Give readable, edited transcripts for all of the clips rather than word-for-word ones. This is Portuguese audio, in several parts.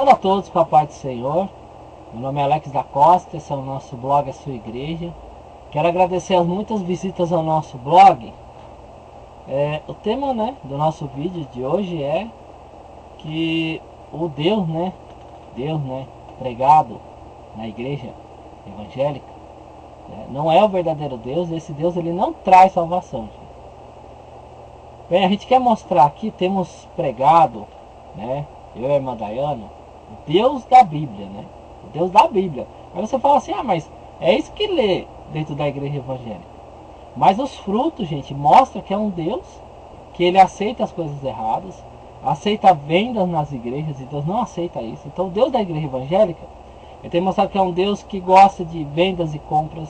Olá a todos, papai do Senhor. Meu nome é Alex da Costa, esse é o nosso blog, a sua igreja. Quero agradecer as muitas visitas ao nosso blog. O tema, do nosso vídeo de hoje é que o Deus, pregado na igreja evangélica, não é o verdadeiro Deus. Esse Deus, ele não traz salvação, gente. Bem, a gente quer mostrar aqui, temos pregado, eu e a irmã Dayana, o Deus da Bíblia, o Deus da Bíblia. Aí você fala assim, mas é isso que lê dentro da igreja evangélica. Mas os frutos, gente, mostram que é um Deus que ele aceita as coisas erradas, aceita vendas nas igrejas, e Deus não aceita isso. Então o Deus da igreja evangélica, ele tem mostrado que é um Deus que gosta de vendas e compras,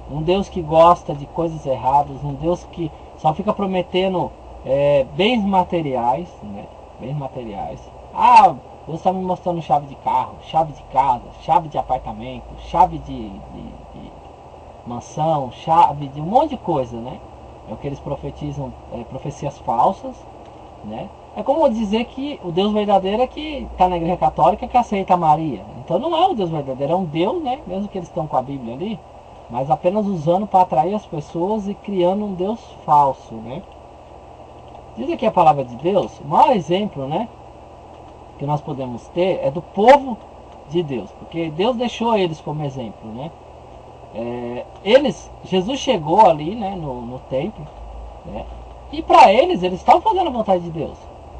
um Deus que gosta de coisas erradas, um Deus que só fica prometendo bens materiais, bens materiais. Deus está me mostrando chave de carro, chave de casa, chave de apartamento, chave de mansão, chave de um monte de coisa, É o que eles profetizam, profecias falsas, É como dizer que o Deus verdadeiro é que está na igreja católica, que aceita Maria. Então não é o Deus verdadeiro, é um Deus, mesmo que eles estão com a Bíblia ali, mas apenas usando para atrair as pessoas e criando um Deus falso, Diz aqui a palavra de Deus, o maior exemplo, que nós podemos ter é do povo de Deus, porque Deus deixou eles como exemplo, Jesus chegou ali, no templo, e para eles estavam fazendo a vontade de Deus.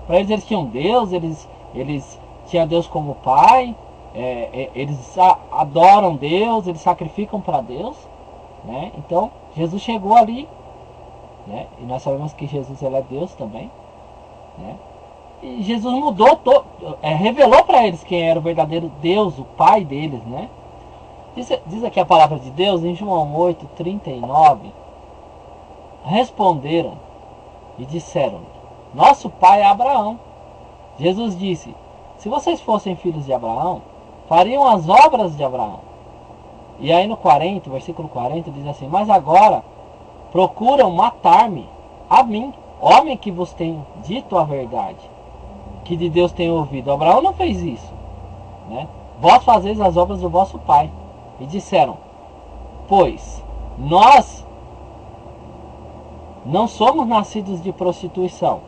Para eles tinham Deus, eles tinham Deus como Pai, eles adoram Deus, eles sacrificam para Deus, Então Jesus chegou ali, e nós sabemos que Jesus, ele é Deus também, E Jesus mudou, revelou para eles quem era o verdadeiro Deus, o Pai deles, Diz aqui a palavra de Deus em João 8:39. Responderam e disseram: nosso pai é Abraão. Jesus disse: se vocês fossem filhos de Abraão, fariam as obras de Abraão. E aí no versículo 40 diz assim: mas agora procuram matar-me, a mim, homem que vos tenho dito a verdade, que de Deus tenho ouvido. Abraão não fez isso, Vós fazeis as obras do vosso pai. E disseram: pois nós não somos nascidos de prostituição,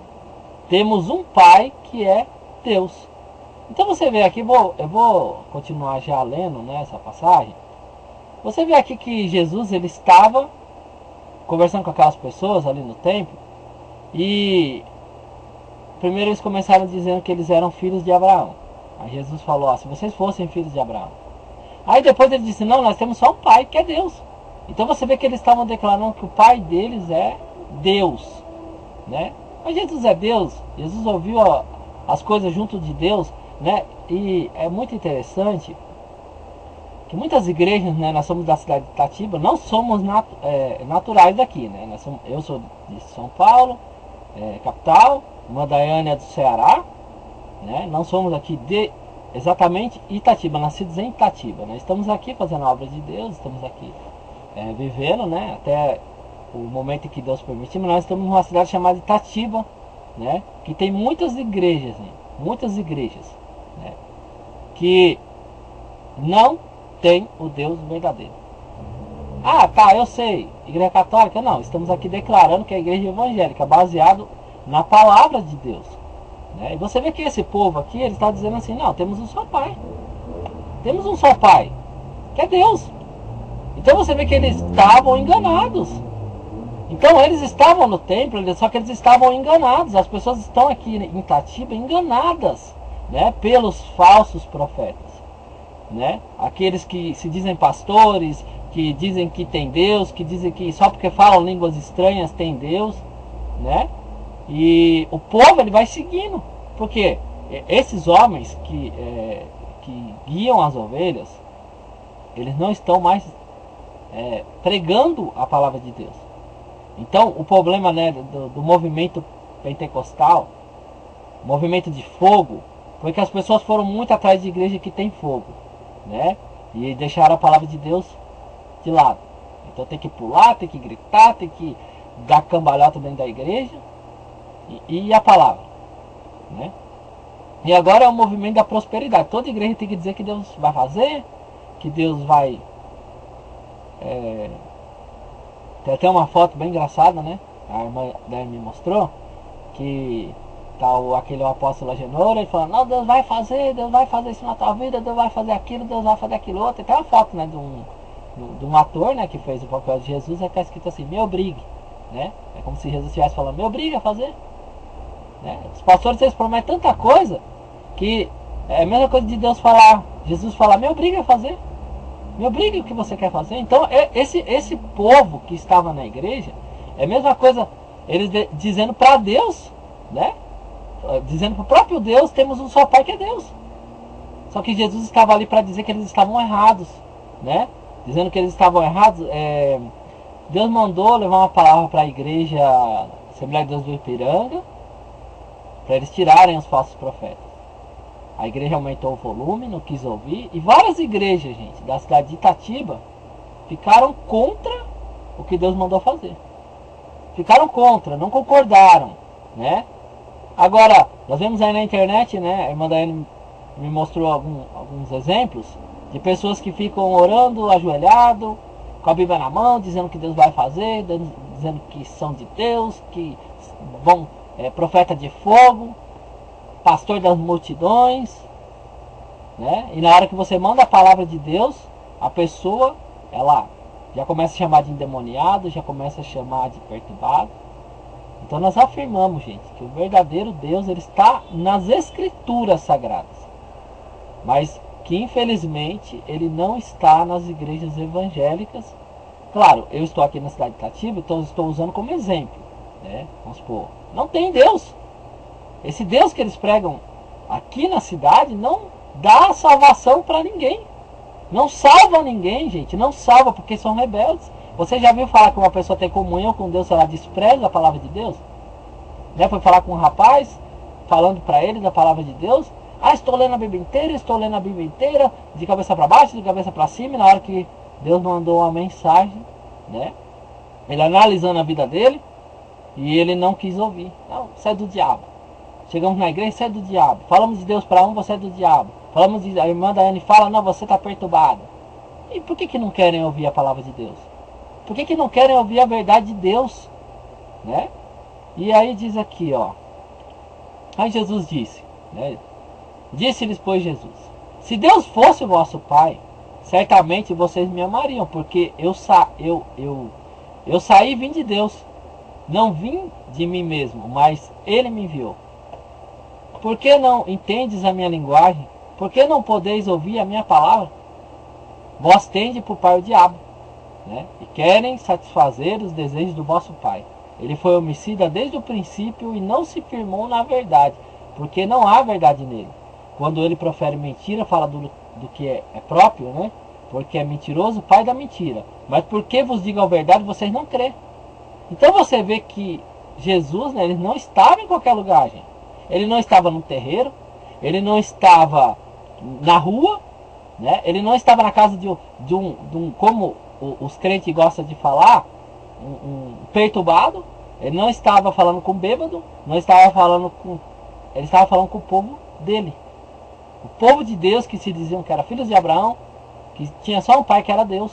temos um pai que é Deus. Então você vê aqui, eu vou continuar já lendo, essa passagem. Você vê aqui que Jesus, ele estava conversando com aquelas pessoas ali no templo, e primeiro eles começaram dizendo que eles eram filhos de Abraão. Aí Jesus falou: se vocês fossem filhos de Abraão. Aí depois ele disse: não, nós temos só um pai, que é Deus. Então você vê que eles estavam declarando que o pai deles é Deus, Mas Jesus é Deus. Jesus ouviu as coisas junto de Deus, E é muito interessante que muitas igrejas, nós somos da cidade de Itatiba, não somos naturais daqui, eu sou de São Paulo, capital, uma Daiane é do Ceará, Não somos aqui de exatamente Itatiba, nascidos em Itatiba, Estamos aqui fazendo a obra de Deus, estamos aqui vivendo, até o momento em que Deus permite. Mas nós estamos numa cidade chamada Itatiba, que tem muitas igrejas, que não tem o Deus verdadeiro. Eu sei, igreja católica não, estamos aqui declarando que é a igreja evangélica, baseado na palavra de Deus, E você vê que esse povo aqui, ele está dizendo assim: não, temos um só pai, que é Deus. Então você vê que eles estavam enganados. Então eles estavam no templo, só que eles estavam enganados. As pessoas estão aqui em Itatiba enganadas, pelos falsos profetas, Aqueles que se dizem pastores, que dizem que tem Deus, que dizem que só porque falam línguas estranhas tem Deus, E o povo, ele vai seguindo, porque esses homens que guiam as ovelhas, eles não estão mais pregando a palavra de Deus. Então o problema do movimento pentecostal, movimento de fogo, foi que as pessoas foram muito atrás de igreja que tem fogo, E deixaram a palavra de Deus de lado. Então tem que pular, tem que gritar, tem que dar cambalhota dentro da igreja, e a palavra, E agora é o movimento da prosperidade. Toda igreja tem que dizer que Deus vai fazer, que Deus vai... Tem até uma foto bem engraçada, né? A irmã dela me mostrou, que tá aquele apóstolo Agenor, ele falando, não, Deus vai fazer isso na tua vida, Deus vai fazer aquilo, Deus vai fazer aquilo outro. E tem uma foto, né, de um ator, né, que fez o papel de Jesus, que tá escrito assim, me obrigue, né? É como se Jesus estivesse falando, me obrigue a fazer, né? Os pastores, eles prometem tanta coisa, que é a mesma coisa de Deus falar, Jesus falar, me obrigue a fazer, me obrigue o que você quer fazer. Então, esse povo que estava na igreja, é a mesma coisa, eles dizendo para Deus, né? Dizendo para o próprio Deus, temos um só Pai que é Deus. Só que Jesus estava ali para dizer que eles estavam errados, né? Dizendo que eles estavam errados. Deus mandou levar uma palavra para a igreja Assembleia de Deus do Ipiranga, para eles tirarem os falsos profetas. A igreja aumentou o volume, não quis ouvir. E várias igrejas, gente, da cidade de Itatiba, ficaram contra o que Deus mandou fazer. Ficaram contra, não concordaram, né? Agora, nós vemos aí na internet, né? A irmã Daiane me mostrou alguns exemplos de pessoas que ficam orando, ajoelhado, com a Bíblia na mão, dizendo que Deus vai fazer, dizendo que são de Deus, que vão, profeta de fogo, pastor das multidões, né? E na hora que você manda a palavra de Deus, a pessoa, ela já começa a chamar de endemoniado, já começa a chamar de perturbado. Então nós afirmamos, gente, que o verdadeiro Deus, ele está nas escrituras sagradas, mas que infelizmente ele não está nas igrejas evangélicas. Claro, eu estou aqui na cidade de Itatiba, então estou usando como exemplo, né? Vamos supor, não tem Deus. Esse Deus que eles pregam aqui na cidade não dá salvação para ninguém. Não salva ninguém, gente. Não salva porque são rebeldes. Você já viu falar que uma pessoa tem comunhão com Deus, ela despreza a palavra de Deus? Né? Foi falar com um rapaz, falando para ele da palavra de Deus. Ah, estou lendo a Bíblia inteira, de cabeça para baixo, de cabeça para cima. E na hora que Deus mandou uma mensagem, né? Ele analisando a vida dele, e ele não quis ouvir. Não, isso é do diabo. Chegamos na igreja, você é do diabo. Falamos de Deus para um, você é do diabo. Falamos de... A irmã Daiane fala, não, você está perturbado. E por que não querem ouvir a palavra de Deus? Por que não querem ouvir a verdade de Deus? Né? E aí diz aqui, ó. Aí Jesus disse, né? Disse-lhes, pois, Jesus, se Deus fosse o vosso Pai, certamente vocês me amariam, porque eu saí e vim de Deus. Não vim de mim mesmo, mas Ele me enviou. Por que não entendes a minha linguagem? Por que não podeis ouvir a minha palavra? Vós tendes por pai o diabo, né? E querem satisfazer os desejos do vosso pai. Ele foi homicida desde o princípio e não se firmou na verdade, porque não há verdade nele. Quando ele profere mentira, fala do que é próprio, né? Porque é mentiroso, pai da mentira. Mas porque vos digo a verdade, vocês não crêem. Então você vê que Jesus, né, ele não estava em qualquer lugar, gente. Ele não estava no terreiro, ele não estava na rua, né? Ele não estava na casa de um como os crentes gostam de falar, um perturbado. Ele não estava falando com bêbado, não estava falando com... Ele estava falando com o povo dele. O povo de Deus que se diziam que era filhos de Abraão, que tinha só um pai que era Deus.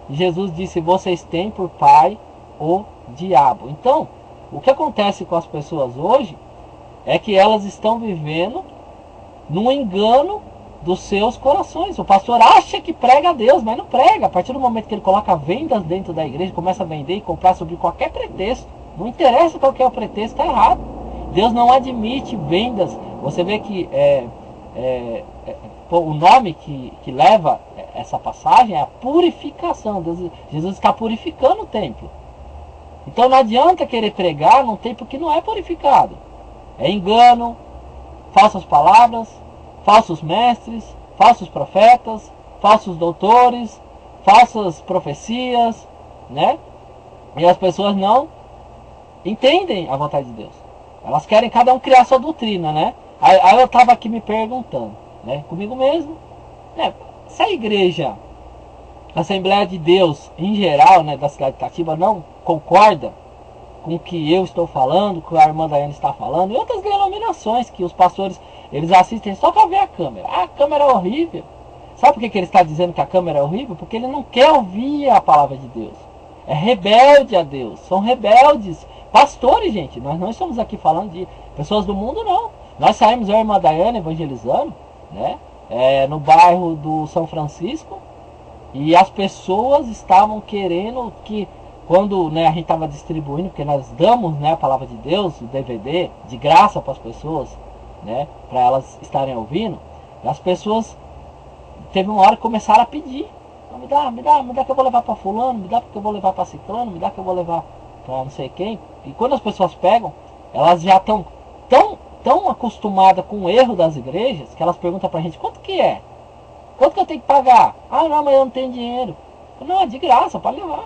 E Jesus disse, vocês têm por pai o diabo. Então, o que acontece com as pessoas hoje é que elas estão vivendo num engano dos seus corações. O pastor acha que prega a Deus, mas não prega. A partir do momento que ele coloca vendas dentro da igreja, começa a vender e comprar sobre qualquer pretexto, não interessa qual que é o pretexto, está errado. Deus não admite vendas. Você vê que o nome que leva essa passagem é a purificação. Jesus está purificando o templo. Então não adianta querer pregar num templo que não é purificado. É engano, falsas palavras, falsos mestres, falsos profetas, falsos doutores, falsas profecias, né? E as pessoas não entendem a vontade de Deus. Elas querem cada um criar sua doutrina, né? Aí eu estava aqui me perguntando, né, comigo mesmo, né, se a igreja, a Assembleia de Deus em geral, né, da cidade de Itatiba não concorda com o que eu estou falando, com o que a irmã Daiane está falando, e outras denominações que os pastores Eles assistem só para ver a câmera. Ah, a câmera é horrível. Sabe por que ele está dizendo que a câmera é horrível? Porque ele não quer ouvir a palavra de Deus. É rebelde a Deus. São rebeldes. Pastores, gente. Nós não estamos aqui falando de pessoas do mundo, não. Nós saímos, eu e a irmã Daiane, evangelizando, né? No bairro do São Francisco. E as pessoas estavam querendo que, quando, né, a gente estava distribuindo, porque nós damos, né, a palavra de Deus, o DVD, de graça para as pessoas, né, para elas estarem ouvindo, as pessoas, teve uma hora que começaram a pedir. Me dá que eu vou levar para fulano, me dá que eu vou levar para ciclano, me dá que eu vou levar para não sei quem. E quando as pessoas pegam, elas já estão tão acostumadas com o erro das igrejas, que elas perguntam para a gente, quanto que é? Quanto que eu tenho que pagar? Ah, não, mas eu não tenho dinheiro. Não, é de graça, pode levar.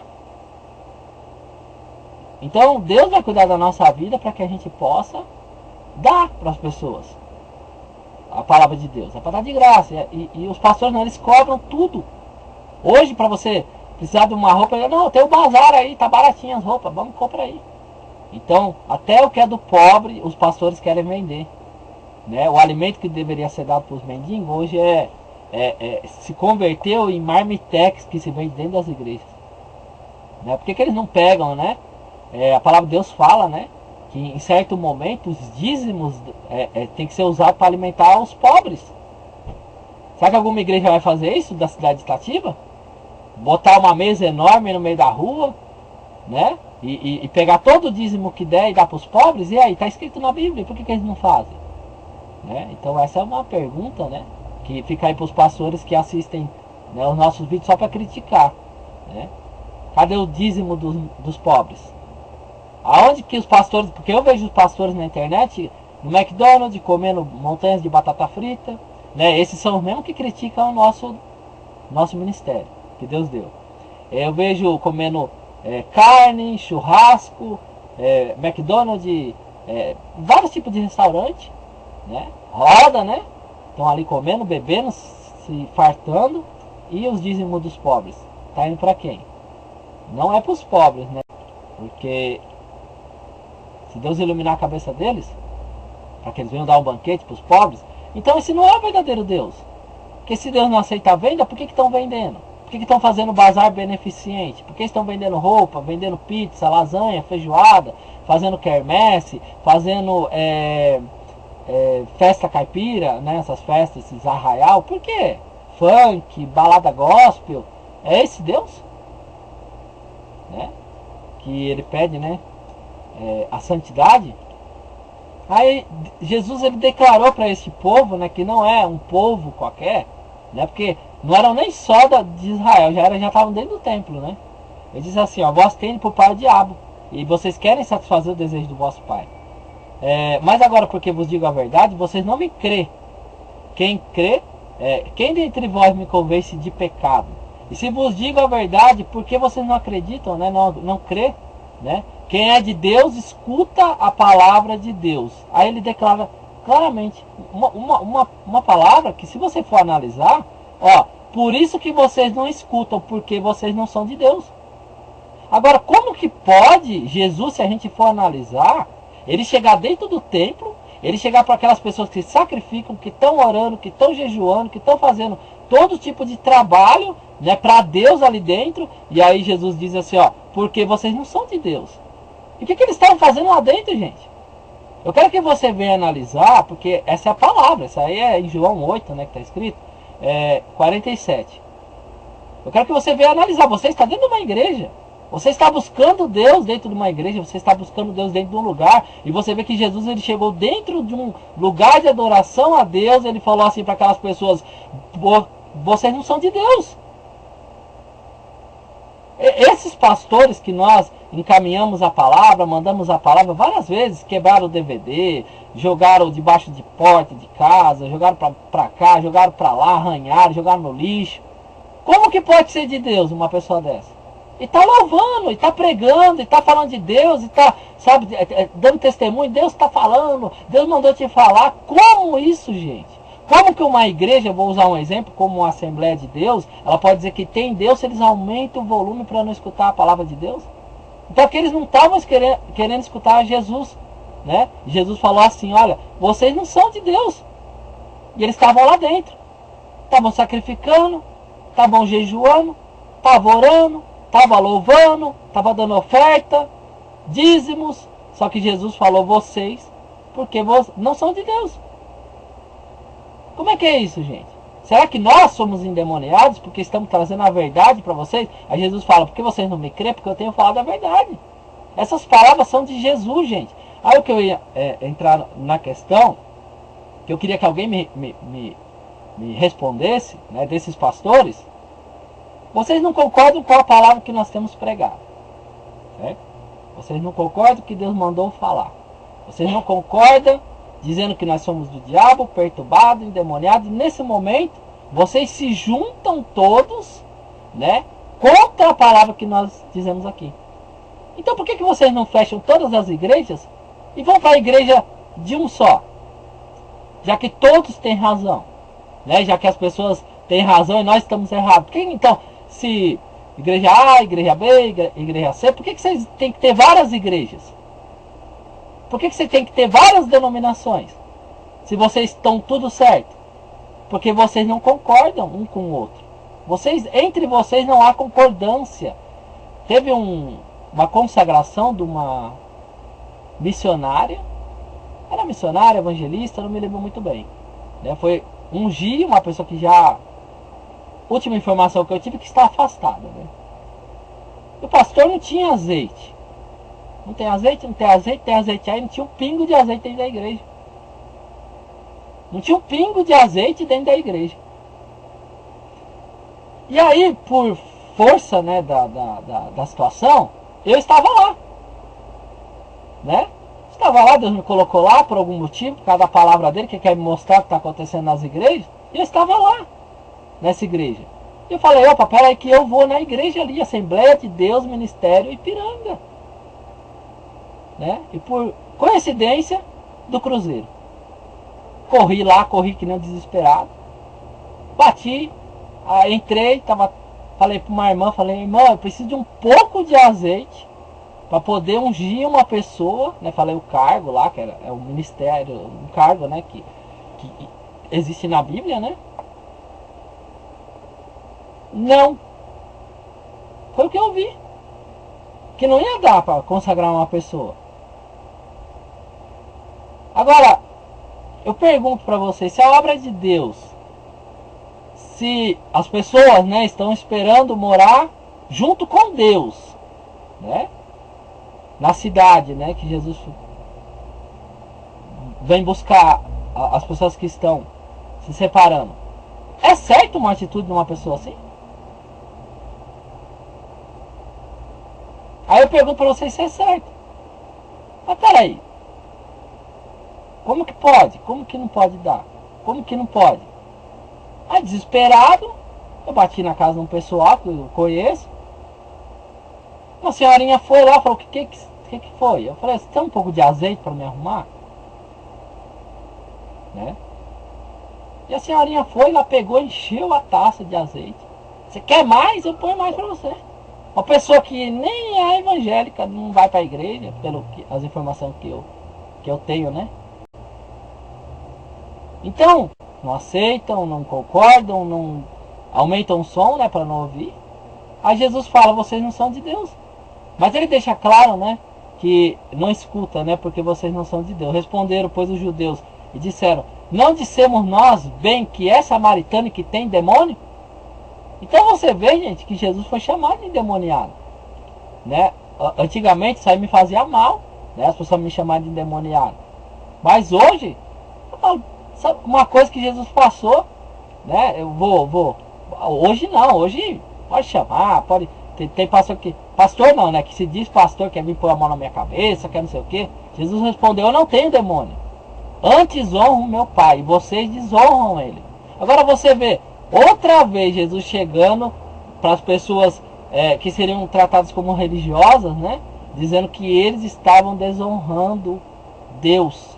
Então, Deus vai cuidar da nossa vida para que a gente possa dar para as pessoas a palavra de Deus. É para dar de graça. E os pastores, não, eles cobram tudo. Hoje, para você precisar de uma roupa, não, tem o bazar aí, tá baratinho as roupas, vamos comprar aí. Então, até o que é do pobre, os pastores querem vender. Né? O alimento que deveria ser dado para os mendigos, hoje se converteu em marmitex que se vende dentro das igrejas. Né? Por que eles não pegam, né? A palavra de Deus fala, né, que em certo momento os dízimos tem que ser usados para alimentar os pobres. Será que alguma igreja vai fazer isso da cidade de Itatiba? Botar uma mesa enorme no meio da rua, né? E pegar todo o dízimo que der e dar para os pobres? E aí, está escrito na Bíblia, por que eles não fazem? Né? Então essa é uma pergunta, né, que fica aí para os pastores que assistem, né, os nossos vídeos só para criticar. Né? Cadê o dízimo dos pobres? Aonde que os pastores... Porque eu vejo os pastores na internet, no McDonald's, comendo montanhas de batata frita. Né? Esses são os mesmos que criticam o nosso ministério, que Deus deu. Eu vejo comendo carne, churrasco, McDonald's, vários tipos de restaurante. Né? Roda, né? Estão ali comendo, bebendo, se fartando. E os dízimos dos pobres? Está indo para quem? Não é para os pobres, né? Porque se Deus iluminar a cabeça deles, para que eles venham dar um banquete para os pobres, então esse não é o verdadeiro Deus. Porque se Deus não aceita a venda, por que estão vendendo? Por que estão fazendo bazar beneficente? Por que estão vendendo roupa, vendendo pizza, lasanha, feijoada, fazendo quermesse, fazendo festa caipira, né? Essas festas, esses arraial? Por quê? Funk, balada gospel. É esse Deus? Né? Que ele pede, né? A santidade. Aí Jesus, ele declarou para esse povo, né, que não é um povo qualquer, né, porque não eram nem só de Israel, já estavam dentro do templo, né? Ele diz assim, ó, vós tende por pai o diabo, e vocês querem satisfazer o desejo do vosso pai. Mas agora, porque vos digo a verdade, vocês não me crê. Quem crê, quem dentre vós me convence de pecado? E se vos digo a verdade, por que vocês não acreditam, né? Não crê, né? Quem é de Deus, escuta a palavra de Deus. Aí ele declara claramente uma palavra que, se você for analisar, ó, por isso que vocês não escutam, porque vocês não são de Deus. Agora, como que pode Jesus, se a gente for analisar, ele chegar dentro do templo, ele chegar para aquelas pessoas que sacrificam, que estão orando, que estão jejuando, que estão fazendo todo tipo de trabalho, né, para Deus ali dentro, e aí Jesus diz assim, ó, porque vocês não são de Deus. E o que eles estavam fazendo lá dentro, gente? Eu quero que você venha analisar, porque essa é a palavra, essa aí é em João 8, né, que está escrito, 47. Eu quero que você venha analisar, você está dentro de uma igreja, você está buscando Deus dentro de uma igreja, você está buscando Deus dentro de um lugar, e você vê que Jesus, ele chegou dentro de um lugar de adoração a Deus, ele falou assim para aquelas pessoas, vocês não são de Deus. Esses pastores que nós encaminhamos a palavra, mandamos a palavra várias vezes, quebraram o DVD, jogaram debaixo de porta de casa, jogaram para cá, jogaram para lá, arranharam, jogaram no lixo. Como que pode ser de Deus uma pessoa dessa? E está louvando, e está pregando, e está falando de Deus, e está, sabe, dando testemunho, Deus está falando, Deus mandou te falar. Como isso, gente? Como que uma igreja, vou usar um exemplo, como uma Assembleia de Deus, ela pode dizer que tem Deus se eles aumentam o volume para não escutar a palavra de Deus? Então que eles não estavam querendo escutar Jesus, né? Jesus falou assim, olha, vocês não são de Deus. E eles estavam lá dentro. Estavam sacrificando, estavam jejuando, estavam orando, estavam louvando, estavam dando oferta, dízimos. Só que Jesus falou vocês, porque não são de Deus. Como é que é isso, gente? Será que nós somos endemoniados porque estamos trazendo a verdade para vocês? Aí Jesus fala, porque vocês não me creem? Porque eu tenho falado a verdade. Essas palavras são de Jesus, gente. Aí o que eu ia entrar na questão, que eu queria que alguém me respondesse, né, desses pastores. Vocês não concordam com a palavra que nós temos pregado, certo? Vocês não concordam que Deus mandou falar. Vocês não concordam dizendo que nós somos do diabo, perturbado, endemoniado. E nesse momento, vocês se juntam todos, né, contra a palavra que nós dizemos aqui. Então por que vocês não fecham todas as igrejas e vão para a igreja de um só? Já que todos têm razão, né? Já que as pessoas têm razão e nós estamos errados. Por que, então, se igreja A, igreja B, igreja C, por que vocês têm que ter várias igrejas? Por que você tem que ter várias denominações? Se vocês estão tudo certo? Porque vocês não concordam um com o outro. Entre vocês não há concordância. Teve uma consagração de uma missionária. Era missionária, evangelista, não me lembro muito bem. Foi ungir uma pessoa que já... Última informação que eu tive, que está afastada. Né? O pastor não tinha azeite. Não tem azeite, não tem azeite, tem azeite aí, não tinha um pingo de azeite dentro da igreja. Não tinha um pingo de azeite dentro da igreja. E aí, por força, né, da situação, eu estava lá. Né? Estava lá, Deus me colocou lá por algum motivo, por causa da palavra dele, que quer me mostrar o que está acontecendo nas igrejas. E eu estava lá, nessa igreja. E eu falei, opa, peraí que eu vou na igreja ali, Assembleia de Deus, Ministério Ipiranga. Né? E por coincidência do Cruzeiro. Corri lá, corri que nem um desesperado. Bati, entrei, falei para uma irmã, falei, irmã, eu preciso de um pouco de azeite para poder ungir uma pessoa, né? Falei o cargo lá, que é o ministério, um cargo, né, que existe na Bíblia, né? Não. Foi o que eu vi. Que não ia dar para consagrar uma pessoa. Agora, eu pergunto para vocês, se a obra é de Deus, se as pessoas, né, estão esperando morar junto com Deus, né, na cidade, né, que Jesus vem buscar as pessoas que estão se separando, é certo uma atitude de uma pessoa assim? Aí eu pergunto para vocês se é certo. Mas peraí, como que pode? Como que não pode dar? Como que não pode? Aí desesperado, eu bati na casa de um pessoal que eu conheço. Uma senhorinha foi lá e falou, o que foi? Eu falei, você tem um pouco de azeite para me arrumar? Né? E a senhorinha foi, ela pegou, encheu a taça de azeite. Você quer mais? Eu ponho mais para você. Uma pessoa que nem é evangélica, não vai para a igreja, as informações que eu tenho, né? Então, não aceitam, não concordam, não aumentam o som, né, para não ouvir. Aí Jesus fala, vocês não são de Deus. Mas ele deixa claro, né, que não escuta, né, porque vocês não são de Deus. Responderam, pois, os judeus e disseram, não dissemos nós bem que é samaritano e que tem demônio? Então você vê, gente, que Jesus foi chamado de endemoniado. Né? Antigamente isso aí me fazia mal, né, as pessoas me chamavam de endemoniado. Mas hoje, sabe uma coisa que Jesus passou, né? Eu vou. Hoje não, hoje pode chamar, pode. Tem pastor que. Pastor não, né? Que se diz pastor, quer vir pôr a mão na minha cabeça, quer não sei o que. Jesus respondeu, eu não tenho demônio. Antes honro meu Pai, e vocês desonram ele. Agora você vê, outra vez Jesus chegando para as pessoas que seriam tratadas como religiosas, né? Dizendo que eles estavam desonrando Deus.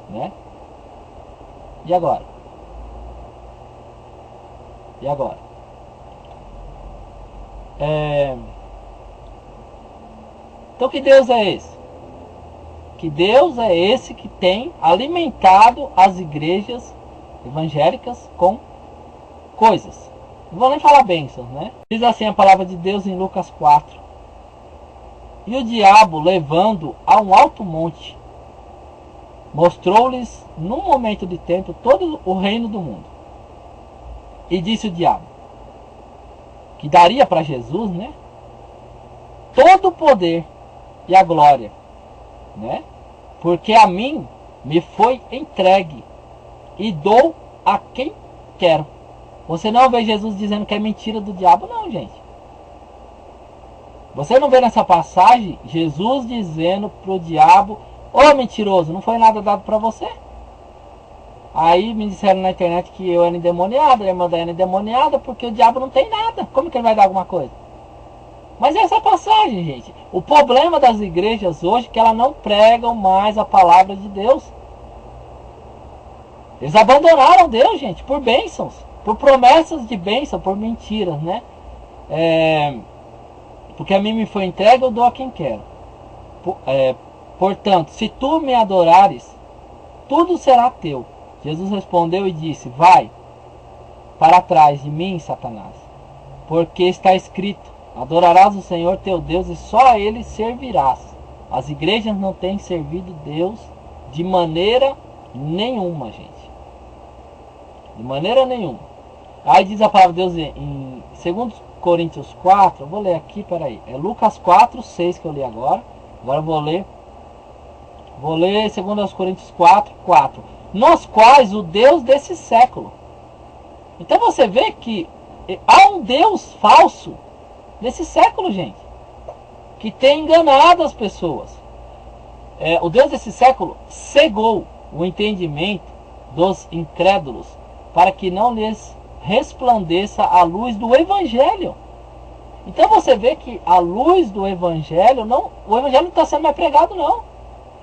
Né? E agora? E agora? Então que Deus é esse? Que Deus é esse que tem alimentado as igrejas evangélicas com coisas. Não vou nem falar bênçãos, né? Diz assim a palavra de Deus em Lucas 4. E o diabo, levando a um alto monte, mostrou-lhes, num momento de tempo, todo o reino do mundo. E disse o diabo, que daria para Jesus, né, todo o poder e a glória, né, porque a mim me foi entregue e dou a quem quero. Você não vê Jesus dizendo que é mentira do diabo, não, gente. Você não vê nessa passagem Jesus dizendo pro diabo, ô mentiroso, não foi nada dado para você? Aí me disseram na internet que eu era endemoniado, a irmã da era endemoniada, porque o diabo não tem nada. Como que ele vai dar alguma coisa? Mas essa passagem, gente, o problema das igrejas hoje é que elas não pregam mais a palavra de Deus. Eles abandonaram Deus, gente, por bênçãos, por promessas de bênção, por mentiras, né? Porque a mim me foi entregue, eu dou a quem quero. Portanto, se tu me adorares, tudo será teu. Jesus respondeu e disse, vai para trás de mim, Satanás, porque está escrito, adorarás o Senhor teu Deus e só a Ele servirás. As igrejas não têm servido Deus de maneira nenhuma, gente. De maneira nenhuma. Aí diz a palavra de Deus em 2 Coríntios 4, eu vou ler aqui, peraí. É Lucas 4, 6 que eu li agora. Agora eu vou ler 2 Coríntios 4, 4. Nos quais o Deus desse século. Então você vê que há um Deus falso desse século, gente, que tem enganado as pessoas. O Deus desse século cegou o entendimento dos incrédulos para que não lhes resplandeça a luz do Evangelho. Então você vê que a luz do Evangelho, o Evangelho não está sendo mais pregado, não.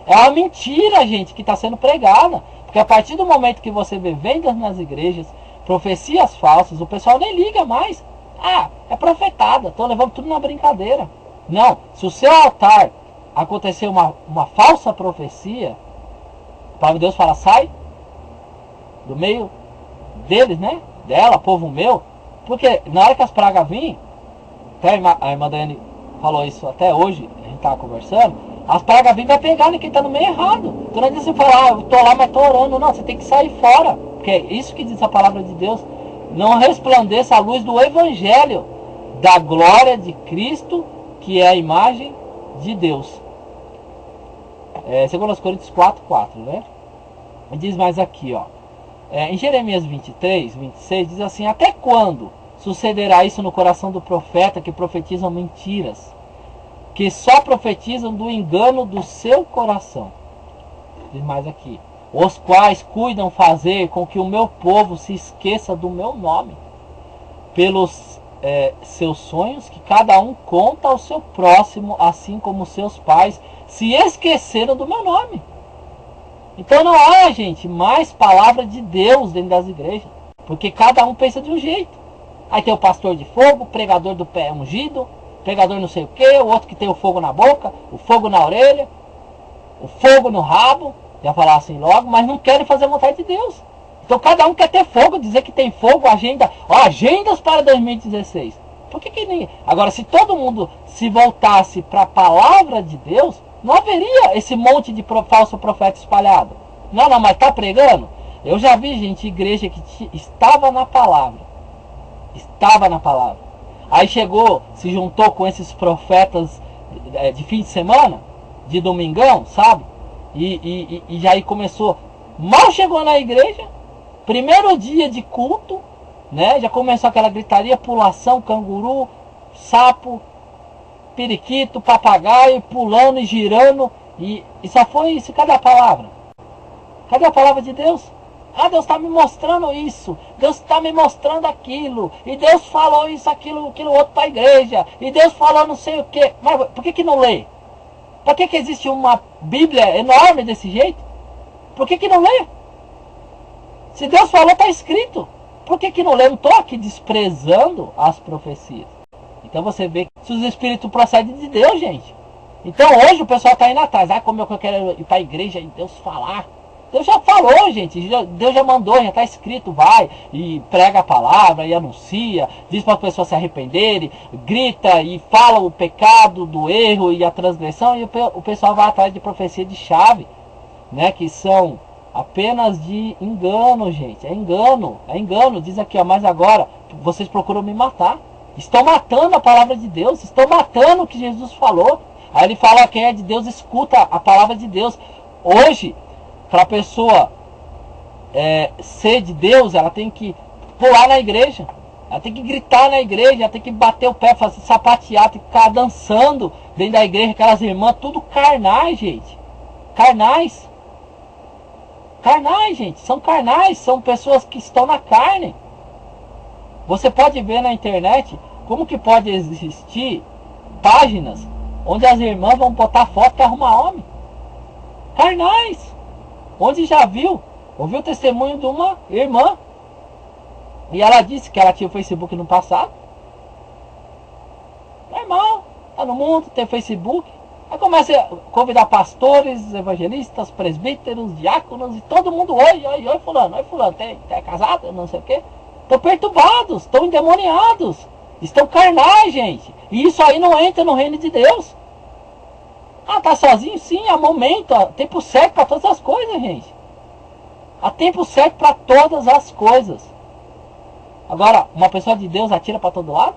É uma mentira, gente, que está sendo pregada. Porque a partir do momento que você vê vendas nas igrejas, profecias falsas, o pessoal nem liga mais. Ah, é profetada, estou levando tudo na brincadeira. Não, se o seu altar acontecer uma falsa profecia, a palavra de Deus fala, sai do meio deles, né? Dela, povo meu. Porque na hora que as pragas vêm, até a irmã Dani falou isso até hoje, a gente estava conversando, as pragas vêm e vai pegar quem está no meio errado. Então não adianta você falar, eu estou lá, mas estou orando. Não, você tem que sair fora. Porque é isso que diz a palavra de Deus. Não resplandeça a luz do Evangelho, da glória de Cristo, que é a imagem de Deus. 2 Coríntios 4, 4, né? E diz mais aqui, ó. Em Jeremias 23, 26, diz assim, até quando sucederá isso no coração do profeta que profetizam mentiras, que só profetizam do engano do seu coração? Diz mais aqui, os quais cuidam fazer com que o meu povo se esqueça do meu nome, pelos seus sonhos que cada um conta ao seu próximo, assim como seus pais se esqueceram do meu nome. Então não há, gente, mais palavra de Deus dentro das igrejas, porque cada um pensa de um jeito. Aí tem o pastor de fogo, o pregador do pé ungido, pregador não sei o que, o outro que tem o fogo na boca, o fogo na orelha, o fogo no rabo, já falar assim logo, mas não querem fazer a vontade de Deus. Então cada um quer ter fogo, dizer que tem fogo, agendas para 2016. Por que nem... Agora, se todo mundo se voltasse para a palavra de Deus, não haveria esse monte de falso profeta espalhado. Não, mas está pregando? Eu já vi, gente, igreja que estava na palavra. Estava na palavra. Aí chegou, se juntou com esses profetas de fim de semana, de domingão, sabe? E já aí começou, mal chegou na igreja, primeiro dia de culto, né? Já começou aquela gritaria, pulação, canguru, sapo, periquito, papagaio, pulando e girando. E só foi isso. Cadê a palavra? Cadê a palavra de Deus? Ah, Deus está me mostrando isso, Deus está me mostrando aquilo, e Deus falou isso, aquilo outro para a igreja, e Deus falou não sei o que. Mas por que não lê? Por que existe uma Bíblia enorme desse jeito? Por que não lê? Se Deus falou, está escrito. Por que não lê? Não estou aqui desprezando as profecias. Então você vê se os espíritos procedem de Deus, gente. Então hoje o pessoal está indo atrás. Ah, como eu quero ir para a igreja e Deus falar. Deus já falou, gente. Deus já mandou, já está escrito. Vai e prega a palavra e anuncia. Diz para as pessoas se arrependerem. Grita e fala o pecado do erro e a transgressão. E o pessoal vai atrás de profecia de chave, né? Que são apenas de engano, gente. É engano. É engano. Diz aqui, ó. Mas agora vocês procuram me matar. Estão matando a palavra de Deus. Estão matando o que Jesus falou. Aí ele fala: quem é de Deus escuta a palavra de Deus. Hoje, para a pessoa ser de Deus, ela tem que pular na igreja, ela tem que gritar na igreja, ela tem que bater o pé, fazer sapatear, tem que ficar dançando dentro da igreja, aquelas irmãs, tudo carnais, gente. Carnais. Carnais, gente. São carnais, são pessoas que estão na carne. Você pode ver na internet como que pode existir páginas onde as irmãs vão botar foto para arrumar homem. Carnais. Onde já ouviu o testemunho de uma irmã. E ela disse que ela tinha o Facebook no passado. Normal, tá no mundo, tem Facebook. Aí começa a convidar pastores, evangelistas, presbíteros, diáconos, e todo mundo, oi, fulano, tá casado, não sei o quê. Estão perturbados, estão endemoniados, estão carnais, gente. E isso aí não entra no reino de Deus. Ah, tá sozinho? Sim, há momento, há tempo certo para todas as coisas, gente. Há tempo certo para todas as coisas. Agora, uma pessoa de Deus atira para todo lado?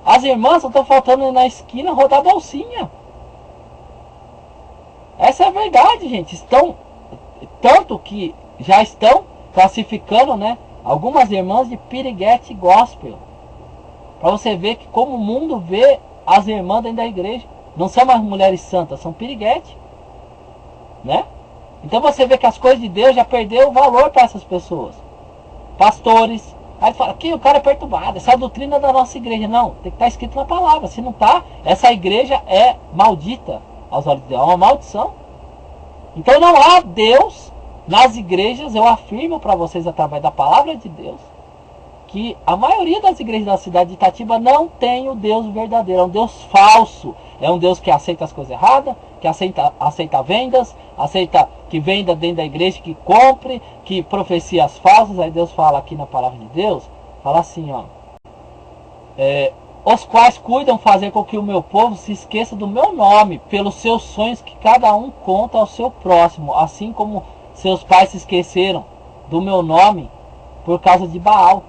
As irmãs só estão faltando na esquina rodar bolsinha. Essa é a verdade, gente. Estão, tanto que já estão classificando, né, algumas irmãs de piriguete gospel. Para você ver que como o mundo vê as irmãs dentro da igreja. Não são mais mulheres santas, são piriguete, né? Então você vê que as coisas de Deus já perdeu o valor para essas pessoas. Pastores, aí fala que o cara é perturbado, essa é a doutrina da nossa igreja. Não, tem que estar escrito na palavra. Se não está, essa igreja é maldita aos olhos de Deus, é uma maldição. Então não há Deus nas igrejas. Eu afirmo para vocês através da palavra de Deus que a maioria das igrejas da cidade de Itatiba não tem o Deus verdadeiro, é um Deus falso. É um Deus que aceita as coisas erradas, que aceita vendas, aceita que venda dentro da igreja, que compre, que profecias falsas. Aí Deus fala aqui na palavra de Deus, fala assim, ó. Os quais cuidam fazer com que o meu povo se esqueça do meu nome, pelos seus sonhos que cada um conta ao seu próximo, assim como seus pais se esqueceram do meu nome por causa de Baal.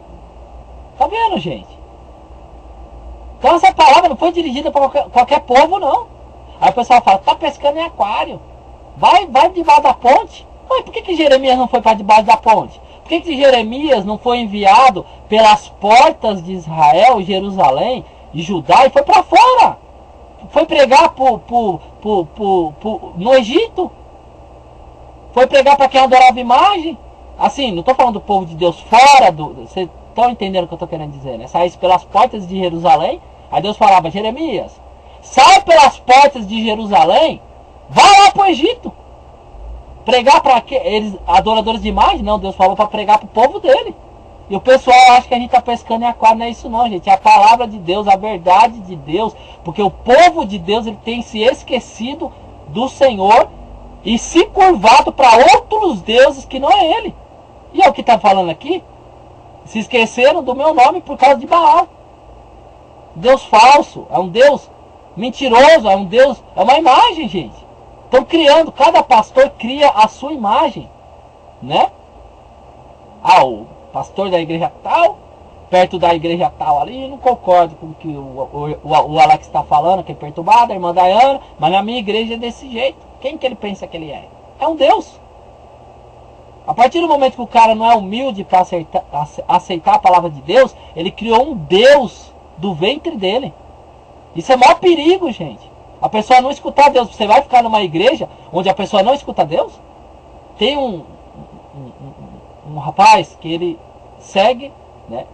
Tá vendo, gente? Então essa palavra não foi dirigida para qualquer povo, não. Aí o pessoal fala, tá pescando em aquário. Vai debaixo da ponte. Mas por que Jeremias não foi para debaixo da ponte? Por que Jeremias não foi enviado pelas portas de Israel, Jerusalém e Judá e foi para fora? Foi pregar no Egito? Foi pregar para quem adorava imagem? Assim, não estou falando do povo de Deus fora do... Vocês estão entendendo o que eu estou querendo dizer, né? Saísse pelas portas de Jerusalém. Aí Deus falava, Jeremias, sai pelas portas de Jerusalém, vai lá para o Egito. Pregar para eles, adoradores de imagem? Não, Deus falou para pregar para o povo dele. E o pessoal acha que a gente está pescando em aquário. Não é isso não, gente. É a palavra de Deus, a verdade de Deus. Porque o povo de Deus ele tem se esquecido do Senhor e se curvado para outros deuses que não é ele. E é o que está falando aqui. Se esqueceram do meu nome por causa de Baal. Deus falso, é um Deus mentiroso, é um Deus, é uma imagem, gente. Estão criando, cada pastor cria a sua imagem, né? Ah, o pastor da igreja tal, perto da igreja tal ali, não concordo com o que o Alex está falando, que é perturbado, a irmã Dayana, mas na minha igreja é desse jeito. Quem que ele pensa que ele é? É um Deus. A partir do momento que o cara não é humilde para aceitar a palavra de Deus, ele criou um Deus do ventre dele. Isso é o maior perigo, gente. A pessoa não escutar Deus. Você vai ficar numa igreja onde a pessoa não escuta Deus? Tem um rapaz que ele segue, né?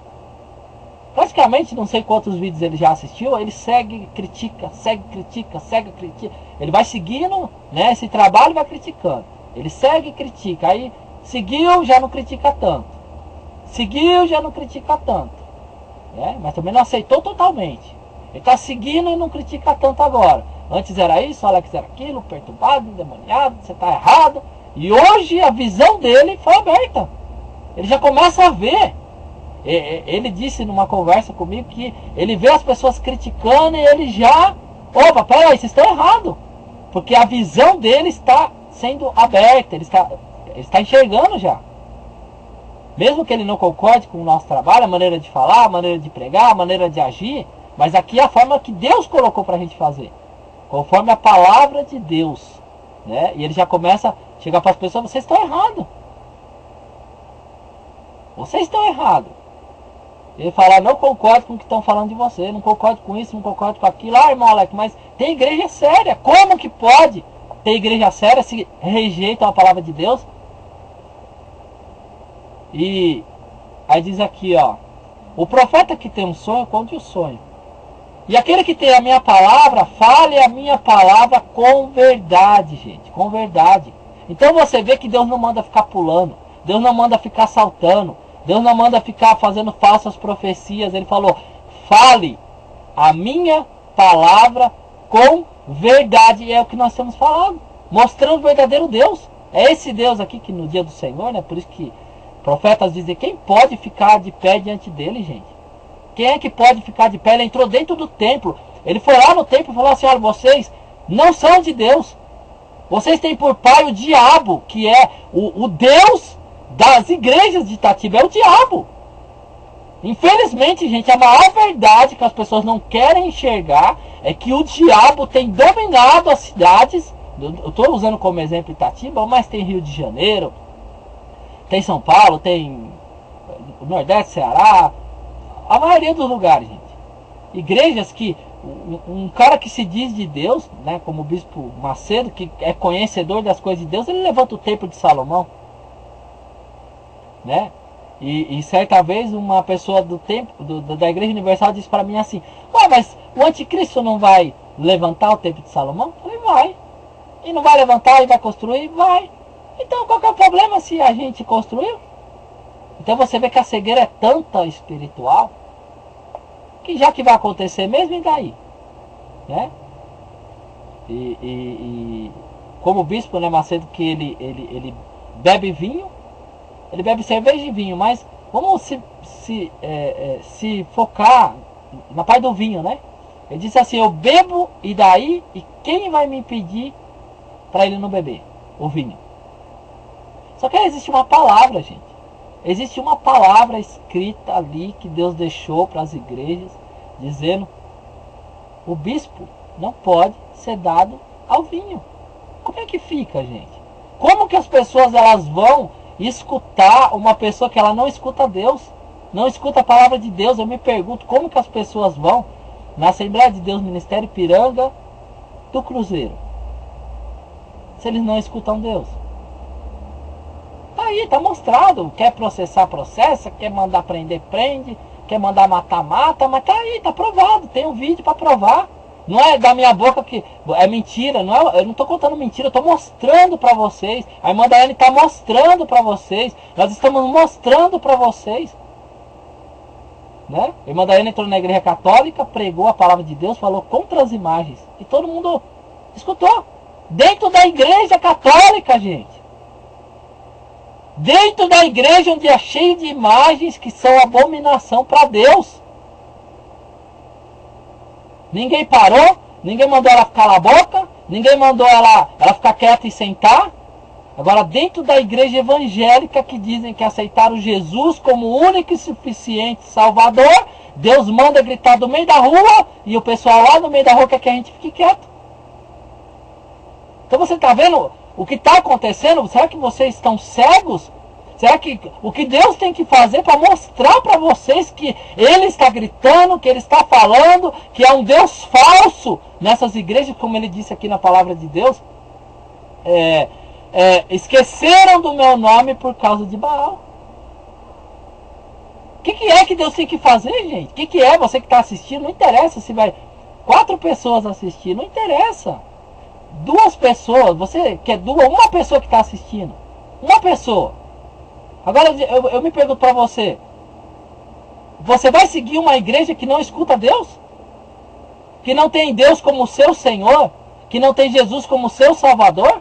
Praticamente não sei quantos vídeos ele já assistiu. Ele segue, critica, segue, critica, segue, critica. Ele vai seguindo, né, esse trabalho e vai criticando. Ele segue e critica. Aí seguiu, já não critica tanto. Seguiu, já não critica tanto. Né? Mas também não aceitou totalmente. Ele está seguindo e não critica tanto agora. Antes era isso, Alex era aquilo, perturbado, endemoniado, você está errado. E hoje a visão dele foi aberta. Ele já começa a ver. Ele disse numa conversa comigo que ele vê as pessoas criticando e ele já... Opa, peraí, vocês estão errados. Porque a visão dele está sendo aberta, ele está enxergando já. Mesmo que ele não concorde com o nosso trabalho, a maneira de falar, a maneira de pregar, a maneira de agir, mas aqui é a forma que Deus colocou para a gente fazer. Conforme a palavra de Deus. Né? E ele já começa a chegar para as pessoas, vocês estão errados. Vocês estão errados. Ele fala, não concordo com o que estão falando de você, não concordo com isso, não concordo com aquilo. Ah, irmão Alex, mas tem igreja séria. Como que pode ter igreja séria se rejeitam a palavra de Deus? E aí diz aqui, ó, o profeta que tem um sonho, conte o sonho. E aquele que tem a minha palavra, fale a minha palavra com verdade, gente, com verdade. Então você vê que Deus não manda ficar pulando, Deus não manda ficar saltando, Deus não manda ficar fazendo falsas profecias. Ele falou, fale a minha palavra com verdade. E é o que nós estamos falando, mostrando o verdadeiro Deus. É esse Deus aqui que no dia do Senhor, né? Por isso que profetas dizem, quem pode ficar de pé diante dele, gente? Quem é que pode ficar de pé? Ele entrou dentro do templo. Ele foi lá no templo e falou assim, olha, vocês não são de Deus. Vocês têm por pai o diabo, que é o Deus das igrejas de Itatiba, é o diabo. Infelizmente, gente, a maior verdade que as pessoas não querem enxergar é que o diabo tem dominado as cidades. Eu estou usando como exemplo Itatiba, mas tem Rio de Janeiro, tem São Paulo, tem Nordeste, Ceará, a maioria dos lugares, gente. Igrejas que um cara que se diz de Deus, né, como o bispo Macedo, que é conhecedor das coisas de Deus, ele levanta o templo de Salomão, né? E certa vez uma pessoa do templo, da Igreja Universal disse para mim assim, ué, mas o anticristo não vai levantar o templo de Salomão? Eu falei, vai. E não vai levantar e vai construir? Vai. Então qual que é o problema se a gente construiu? Então você vê que a cegueira é tanta espiritual, que já que vai acontecer mesmo, e daí? Né? E como o bispo, né, Macedo, que ele bebe vinho, ele bebe cerveja e vinho, mas vamos se focar na parte do vinho, né? Ele disse assim, eu bebo e daí, e quem vai me impedir para ele não beber o vinho? Só que existe uma palavra, gente. Existe uma palavra escrita ali que Deus deixou para as igrejas, dizendo, o bispo não pode ser dado ao vinho. Como é que fica, gente? Como que as pessoas elas vão escutar uma pessoa que ela não escuta Deus, não escuta a palavra de Deus? Eu me pergunto como que as pessoas vão na Assembleia de Deus Ministério Ipiranga do Cruzeiro, se eles não escutam Deus. Tá aí, tá mostrado. Quer processar, processa. Quer mandar prender, prende. Quer mandar matar, mata. Mas tá aí, tá provado. Tem um vídeo para provar. Não é da minha boca que é mentira. Não é, eu não tô contando mentira. Eu tô mostrando para vocês. A irmã Daiane tá mostrando para vocês. Nós estamos mostrando para vocês. Né? A irmã Daiane entrou na igreja católica, pregou a palavra de Deus, falou contra as imagens. E todo mundo escutou. Dentro da igreja católica, gente. Dentro da igreja onde é cheio de imagens que são abominação para Deus. Ninguém parou, ninguém mandou ela calar a boca, ninguém mandou ela ficar quieta e sentar. Agora dentro da igreja evangélica que dizem que aceitaram Jesus como único e suficiente Salvador, Deus manda gritar do meio da rua e o pessoal lá no meio da rua quer que a gente fique quieto. Então você está vendo o que está acontecendo? Será que vocês estão cegos? Será que o que Deus tem que fazer para mostrar para vocês que Ele está gritando, que Ele está falando, que é um Deus falso nessas igrejas, como Ele disse aqui na palavra de Deus? Esqueceram do meu nome por causa de Baal. O que é que Deus tem que fazer, gente? O que é? Você que está assistindo, não interessa se vai 4 pessoas assistir, não interessa. 2 pessoas, você quer uma pessoa que está assistindo, uma pessoa. Agora eu me pergunto para você, você vai seguir uma igreja que não escuta Deus? Que não tem Deus como seu Senhor? Que não tem Jesus como seu Salvador?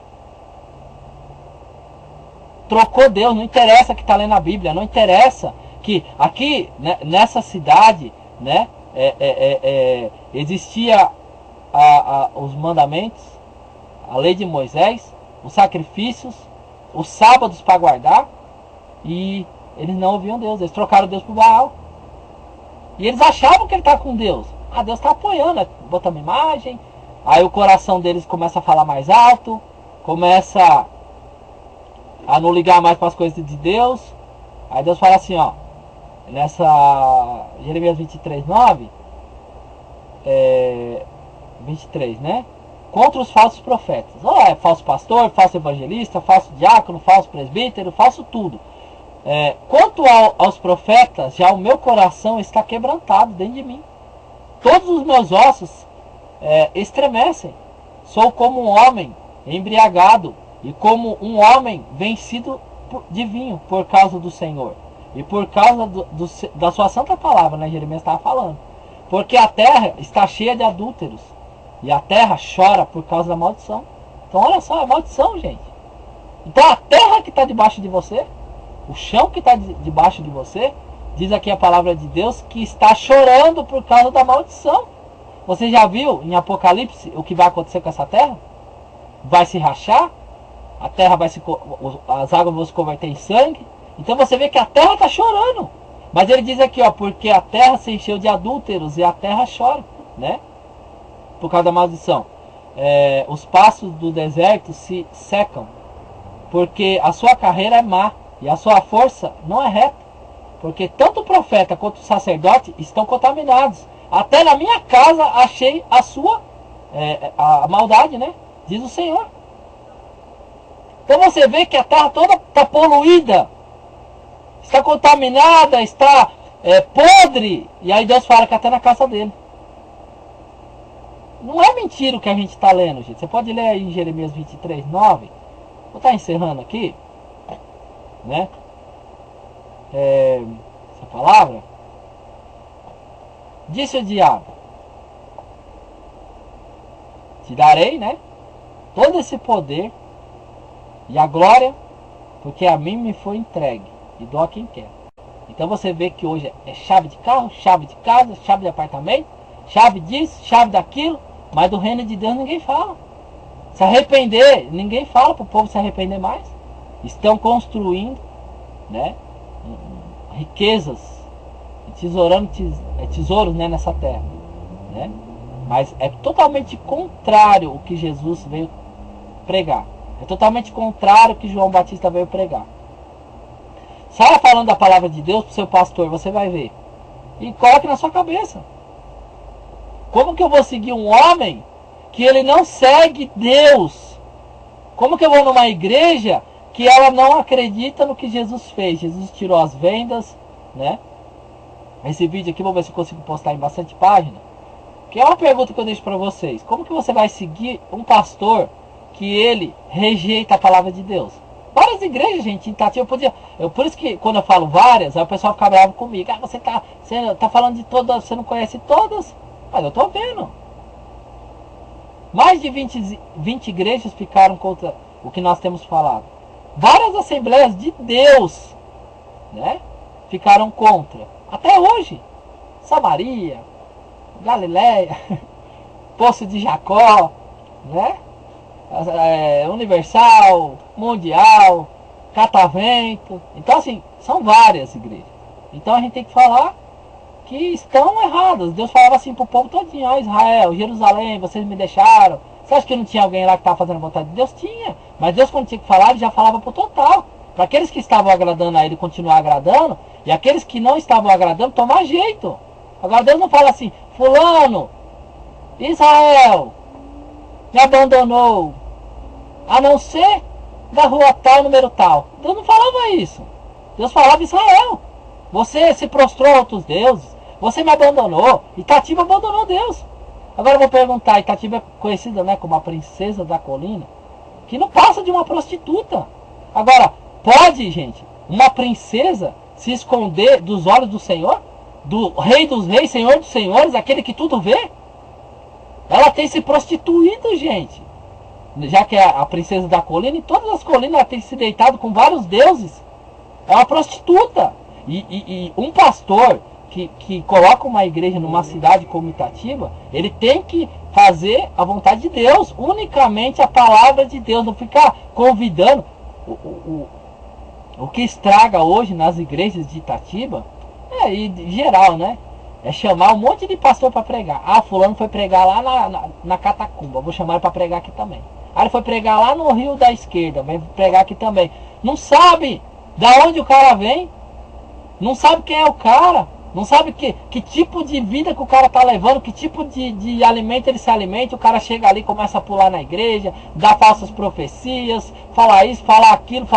trocou Deus. Não interessa que está lendo a Bíblia, não interessa que aqui, né, nessa cidade, né, existia os mandamentos, a lei de Moisés, os sacrifícios, os sábados para guardar, e eles não ouviam Deus, eles trocaram Deus por Baal. E eles achavam que ele estava com Deus. Ah, Deus está apoiando, né? Botando imagem. Aí o coração deles começa a falar mais alto, começa a não ligar mais para as coisas de Deus. Aí Deus fala assim, ó, nessa Jeremias 23:9, 23, né? Contra os falsos profetas. Ou é falso pastor, falso evangelista, falso diácono, falso presbítero, falso tudo. Quanto aos profetas, já o meu coração está quebrantado dentro de mim. Todos os meus ossos estremecem. Sou como um homem embriagado e como um homem vencido de vinho por causa do Senhor. E por causa da sua santa palavra, né? Jeremias estava falando. Porque a terra está cheia de adúlteros. E a terra chora por causa da maldição. Então olha só, é maldição, gente. Então a terra que está debaixo de você, o chão que está debaixo de você, diz aqui a palavra de Deus, que está chorando por causa da maldição. Você já viu em Apocalipse o que vai acontecer com essa terra? Vai se rachar, a terra as águas vão se converter em sangue. Então você vê que a terra está chorando. Mas ele diz aqui, ó, porque a terra se encheu de adúlteros e a terra chora, né? Por causa da maldição. Os passos do deserto se secam, porque a sua carreira é má e a sua força não é reta. Porque tanto o profeta quanto o sacerdote estão contaminados. Até na minha casa achei a sua a maldade, né? Diz o Senhor. Então você vê que a terra toda está poluída, está contaminada, está podre. E aí Deus fala que até na casa dele. Não é mentira o que a gente está lendo, gente. Você pode ler aí em Jeremias 23:9. Vou estar encerrando aqui, né? Essa palavra. Disse o diabo: te darei, né, todo esse poder e a glória, porque a mim me foi entregue e dou a quem quer. Então você vê que hoje é chave de carro, chave de casa, chave de apartamento, chave disso, chave daquilo, mas do reino de Deus ninguém fala. Se arrepender, ninguém fala para o povo se arrepender mais. Estão construindo, né, riquezas, tesourando tesouros, né, nessa terra, né? Mas é totalmente contrário o que Jesus veio pregar. É totalmente contrário o que João Batista veio pregar. Saia falando da palavra de Deus para o seu pastor, você vai ver. E coloque na sua cabeça. Como que eu vou seguir um homem que ele não segue Deus? Como que eu vou numa igreja que ela não acredita no que Jesus fez? Jesus tirou as vendas, né? Esse vídeo aqui, vou ver se eu consigo postar em bastante página. Que é uma pergunta que eu deixo para vocês. Como que você vai seguir um pastor que ele rejeita a palavra de Deus? Várias igrejas, gente, em Itatiba, por isso que quando eu falo várias, aí o pessoal fica bravo comigo. Ah, você tá falando de todas, você não conhece todas? Mas eu tô vendo. Mais de 20 igrejas ficaram contra o que nós temos falado. Várias assembleias de Deus, né, ficaram contra. Até hoje. Samaria, Galileia, Poço de Jacó, né? Universal, Mundial, Catavento. Então assim, são várias igrejas. Então a gente tem que falar que estão erradas. Deus falava assim para o povo todinho: ó, Israel, Jerusalém, vocês me deixaram. Você acha que não tinha alguém lá que estava fazendo a vontade de Deus? Tinha. Mas Deus, quando tinha que falar, ele já falava para o total. Para aqueles que estavam agradando a ele, continuar agradando. E aqueles que não estavam agradando, tomar jeito. Agora Deus não fala assim: fulano, Israel, me abandonou, a não ser da rua tal, número tal. Deus não falava isso. Deus falava: Israel, você se prostrou a outros deuses, você me abandonou. Itatiba abandonou Deus. Agora eu vou perguntar: Itatiba é conhecida, né, como a princesa da colina, que não passa de uma prostituta. Agora, pode, gente, uma princesa se esconder dos olhos do Senhor? Do Rei dos Reis, Senhor dos Senhores, aquele que tudo vê? Ela tem se prostituído, gente. já que é a princesa da colina, e todas as colinas ela tem se deitado com vários deuses. É uma prostituta. E um pastor que coloca uma igreja numa cidade como Itatiba, ele tem que fazer a vontade de Deus, unicamente a palavra de Deus, não ficar convidando. O que estraga hoje nas igrejas de Itatiba, e em geral, né? É chamar um monte de pastor para pregar. Ah, fulano foi pregar lá na Catacumba, vou chamar ele para pregar aqui também. Ah, ele foi pregar lá no Rio da Esquerda, vem pregar aqui também. Não sabe da onde o cara vem, não sabe quem é o cara, não sabe que tipo de vida que o cara tá levando, que tipo de alimento ele se alimenta. O cara chega ali, começa a pular na igreja, dá falsas profecias, fala isso, fala aquilo,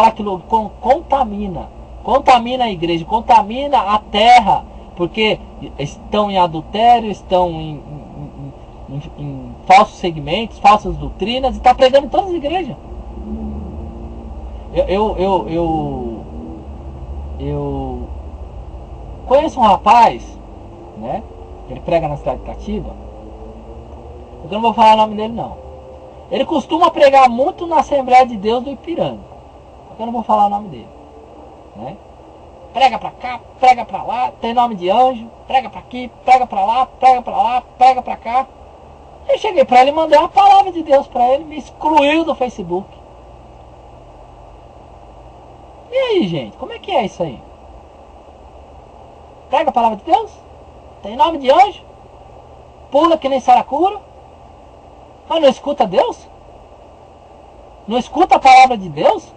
contamina a igreja, contamina a terra, porque estão em adultério, estão em falsos segmentos, falsas doutrinas, e está pregando em todas as igrejas. Eu conheço um rapaz, né? Ele prega na cidade de Itatiba. Eu não vou falar o nome dele, não. Ele costuma pregar muito na Assembleia de Deus do Ipiranga. Eu não vou falar o nome dele, né? Prega pra cá, prega pra lá, tem nome de anjo, prega pra aqui, prega pra lá, prega pra lá, prega pra cá. Eu cheguei pra ele e mandei uma palavra de Deus pra ele, me excluiu do Facebook. E aí, gente, como é que é isso aí? Prega a palavra de Deus, tem nome de anjo, pula que nem saracura, mas não escuta Deus? Não escuta a palavra de Deus?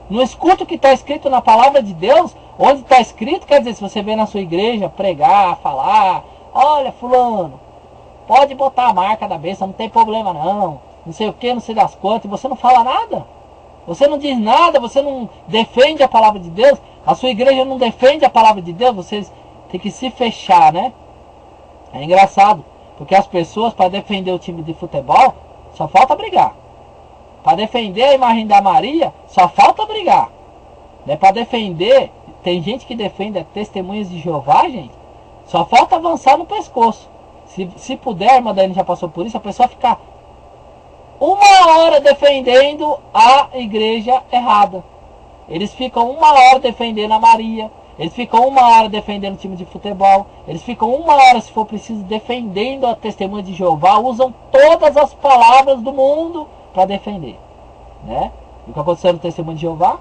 Não escuta o que está escrito na palavra de Deus? Onde está escrito, quer dizer, se você vem na sua igreja pregar, falar, olha fulano, pode botar a marca da bênção, não tem problema não sei o que, não sei das quantas, e você não fala nada, você não diz nada, você não defende a palavra de Deus, a sua igreja não defende a palavra de Deus, vocês têm que se fechar, né? É engraçado, porque as pessoas, para defender o time de futebol, só falta brigar. Para defender a imagem da Maria, só falta brigar. Né? Para defender, tem gente que defende testemunhas de Jeová, gente, só falta avançar no pescoço. Se puder, a irmã Dani já passou por isso, a pessoa ficar 1 hora defendendo a igreja errada. Eles ficam 1 hora defendendo a Maria, eles ficam 1 hora defendendo o time de futebol, eles ficam 1 hora, se for preciso, defendendo a testemunha de Jeová, usam todas as palavras do mundo para defender, né? E o que aconteceu no testemunho de Jeová?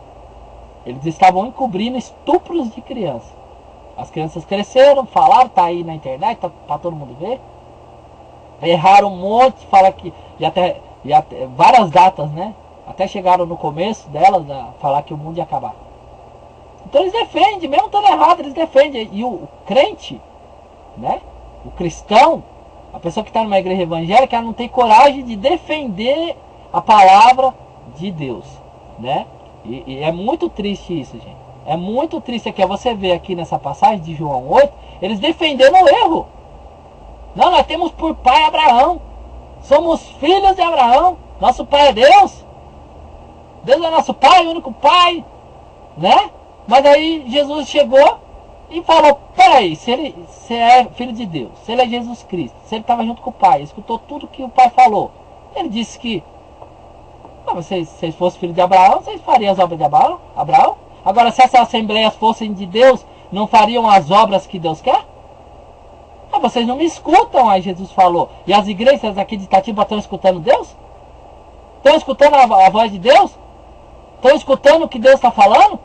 Eles estavam encobrindo estupros de crianças. As crianças cresceram, falaram, tá aí na internet, tá para todo mundo ver. Erraram um monte, fala que e até várias datas, né? Até chegaram no começo delas a falar que o mundo ia acabar. Então eles defendem, mesmo estando errado, eles defendem. E o crente, né? O cristão, a pessoa que está numa igreja evangélica, ela não tem coragem de defender a palavra de Deus, né? E é muito triste isso, gente. É muito triste aqui. Você vê aqui nessa passagem de João 8, eles defendendo o erro. Não, nós temos por pai Abraão. Somos filhos de Abraão. Nosso pai é Deus. Deus é nosso pai, o único pai, né? Mas aí Jesus chegou e falou, peraí, se é filho de Deus, se ele é Jesus Cristo, se ele estava junto com o pai, escutou tudo que o pai falou, ele disse que se vocês fossem filhos de Abraão, vocês fariam as obras de Abraão? Agora, se essas assembleias fossem de Deus, não fariam as obras que Deus quer? Vocês não me escutam, aí Jesus falou. E as igrejas aqui de Itatiba estão escutando Deus? Estão escutando a voz de Deus? Estão escutando o que Deus está falando?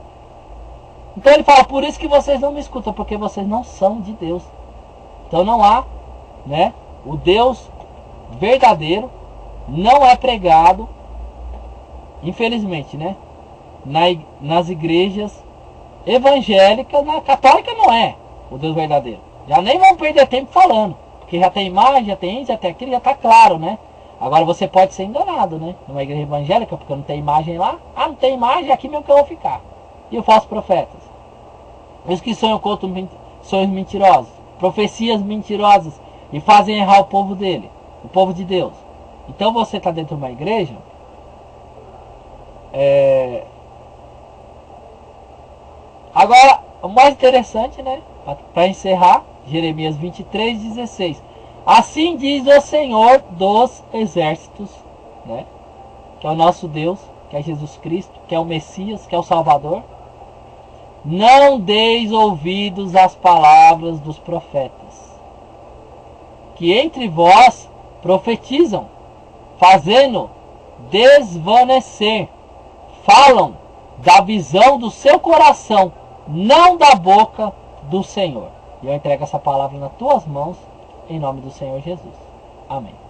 Então ele fala, por isso que vocês não me escutam, porque vocês não são de Deus. Então não há, né? O Deus verdadeiro não é pregado, infelizmente, né? Nas igrejas evangélicas, na católica não é o Deus verdadeiro. Já nem vão perder tempo falando, porque já tem imagem, já tem isso, já tem aquilo, já está claro, né? Agora você pode ser enganado, né? Numa igreja evangélica, porque não tem imagem lá. Ah, não tem imagem, aqui mesmo que eu vou ficar. E os falsos profetas? Os que sonham contra sonhos mentirosos, profecias mentirosas, e fazem errar o povo dele, o povo de Deus. Então você está dentro de uma igreja, agora, o mais interessante, né? Para encerrar, Jeremias 23:16. Assim diz o Senhor dos exércitos, né? que é o nosso Deus, que é Jesus Cristo, que é o Messias, que é o Salvador. Não deis ouvidos às palavras dos profetas, que entre vós profetizam, fazendo desvanecer, falam da visão do seu coração, não da boca do Senhor. E eu entrego essa palavra nas tuas mãos, em nome do Senhor Jesus. Amém.